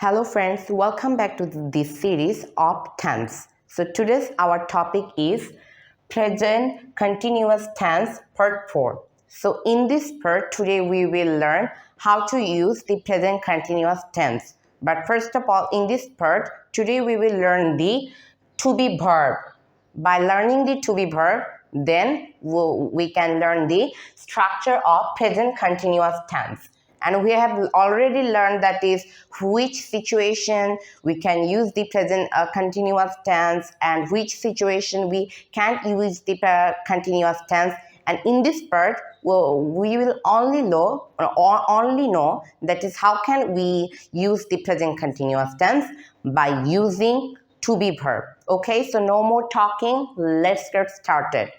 Hello friends, welcome back to this series of tense. So today's our topic is present continuous tense part 4. So in this part today we will learn how to use the present continuous tense. But first of all, in this part today we will learn the to be verb. By learning the to be verb, then we can learn the structure of present continuous tense. And we have already learned that is which situation we can use the present continuous tense and which situation we can't use the continuous tense. And in this part, we will only know that is how can we use the present continuous tense by using to be verb. Okay, so no more talking. Let's get started.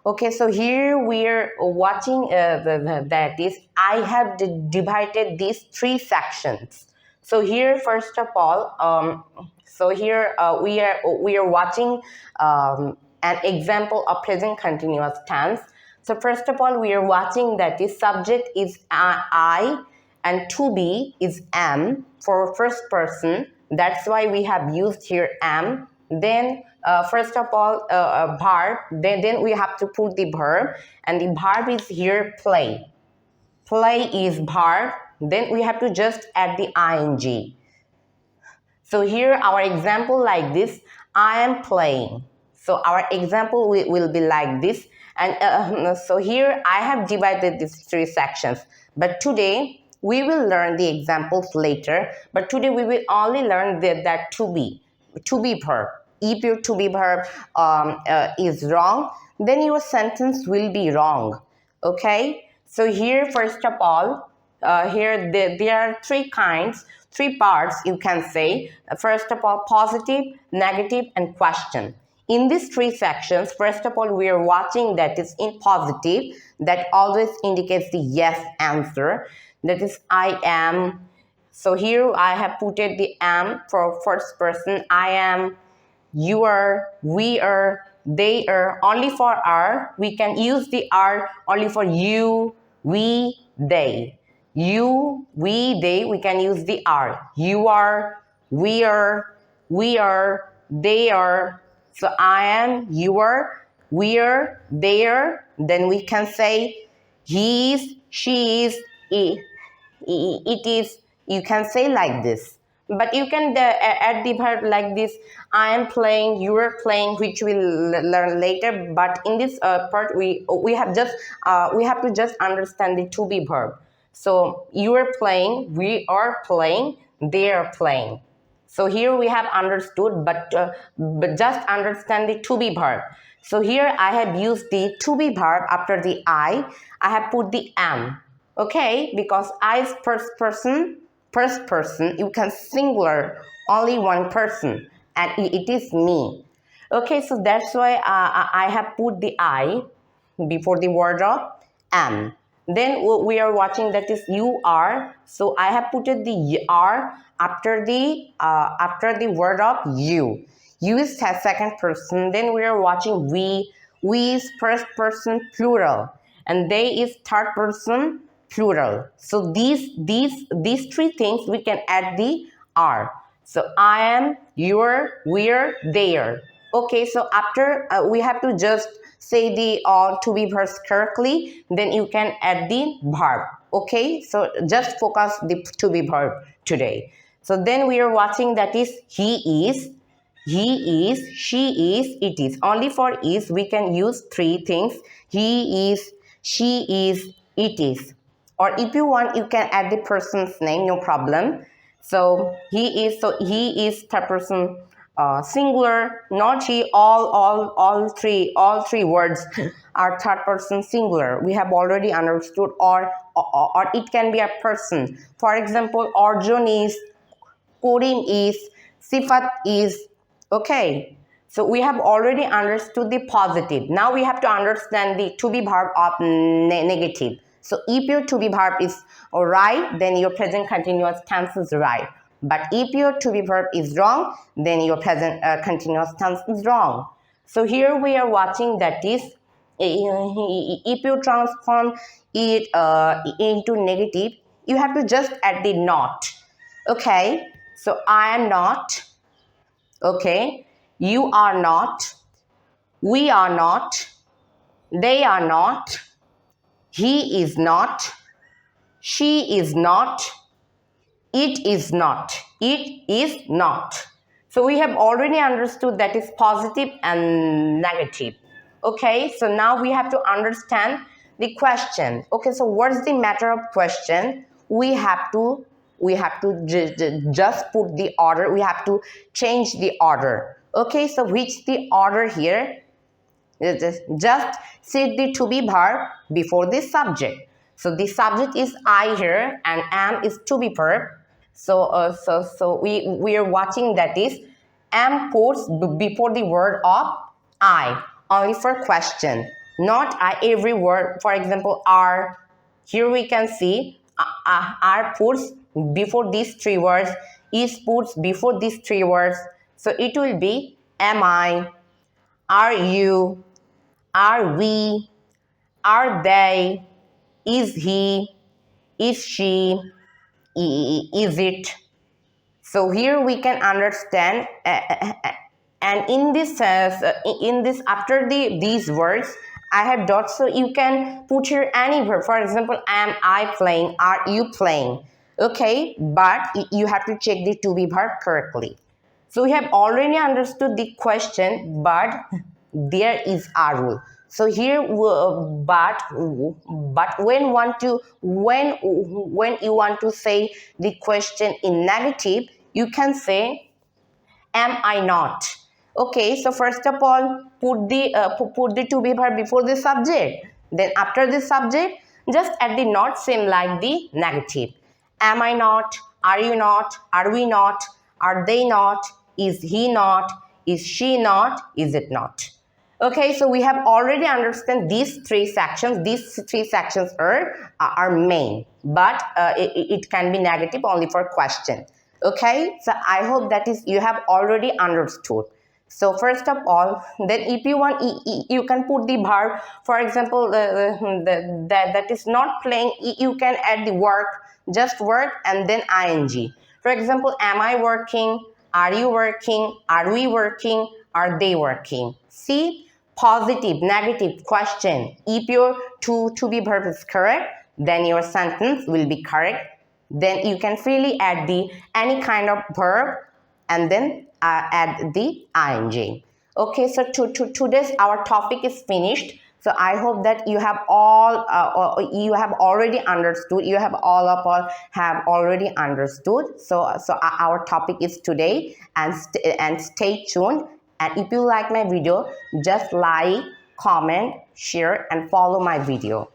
Okay, so here we're watching that is I have divided these three sections. So here, first of all, we are watching an example of present continuous tense. So first of all, we are watching that the subject is I and to be is am for first person. That's why we have used here am. Then first of all, verb. Then we have to put the verb, and the verb is here play. Play is verb. Then we have to just add the ing. So here our example like this, I am playing. So our example will be like this. And so here I have divided these three sections. But today we will learn the examples later. But today we will only learn that to be verb. If your to be verb is wrong, then your sentence will be wrong. Okay? So here first of all, here there are three parts you can say. First of all, positive, negative, and question. In these three sections, first of all, we are watching that is in positive, that always indicates the yes answer. That is I am. So here I have put it the am for first person. I am, you are, we are, they are. Only for are, we can use the are only for you, we, they. You, we, they, we can use the are. You are, we are, they are. So I am, you are, we are, they are. Then we can say he is, she is, it is. You can say like this. But you can add the verb like this. I am playing, you are playing, which we'll learn later. But in this part, we have to just understand the to be verb. So you are playing, we are playing, they are playing. So here we have understood, but just understand the to be verb. So here I have used the to be verb after the I have put the am. Okay, because I is first person, you can singular only one person, and it is me. Okay, so that's why I have put the I before the word of am. Then we are watching that is you are. So I have put the are after the word of you. You is second person. Then we are watching we. We is first person plural, and they is third person plural. So these three things we can add the are. So I am, you're, we're, there. Okay, so after we have to just say the to be verbs correctly, then you can add the verb. Okay, so just focus the to be verb today. So then we are watching that is he is, she is, it is. Only for is we can use three things. He is, she is, it is. Or if you want, you can add the person's name, no problem. So he is third person singular, not he. All three words are third person singular. We have already understood. Or it can be a person. For example, Arjon is, Korim is, Sifat is. Okay. So we have already understood the positive. Now we have to understand the to be verb of negative. So if your to be verb is right, then your present continuous tense is right. But if your to be verb is wrong, then your present continuous tense is wrong. So here we are watching that is, if you transform it into negative, you have to just add the not. Okay. So I am not, okay, you are not, we are not, they are not, he is not, she is not, it is not, it is not. So we have already understood that is positive and negative. Okay, so now we have to understand the question. Okay, so what's the matter of question? We have to just put the order. We have to change the order. Okay, so which the order here? Just sit the to be verb before the subject. So the subject is I here and am is to be verb. So we are watching that is am puts before the word of I only for question, not I every word. For example, are, here we can see are puts before these three words, is puts before these three words. So it will be am I, are you, are we, are they, is he, is she, is it. So here we can understand, and in this after these words, I have dots, so you can put here any verb. For example, am I playing? Are you playing? Okay, but you have to check the to be verb correctly. So we have already understood the question, but there is a rule. So here, but when you want to say the question in negative, you can say am I not. Okay, so first of all, put the to be verb before the subject. Then after the subject, just add the not, same like the negative. Am I not? Are you not? Are we not? Are they not? Is he not? Is she not? Is it not? Okay, so we have already understand these three sections. These three sections are main, but it can be negative only for question. Okay, so I hope that is you have already understood. So first of all, then if you want, you can put the verb. For example, that is not playing, you can add the work, just work, and then ing. For example, am I working? Are you working? Are we working? Are they working? See, positive, negative, question. If your to be verb is correct, then your sentence will be correct. Then you can freely add the any kind of verb and then add the ing. Okay, so today's our topic is finished. So I hope that you have all you have already understood. You have all have already understood. So our topic is today, and stay tuned. And if you like my video, just like, comment, share, and follow my video.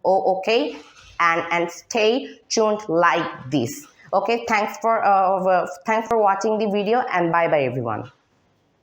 Okay, and stay tuned like this. Okay, thanks for watching the video, and bye bye everyone.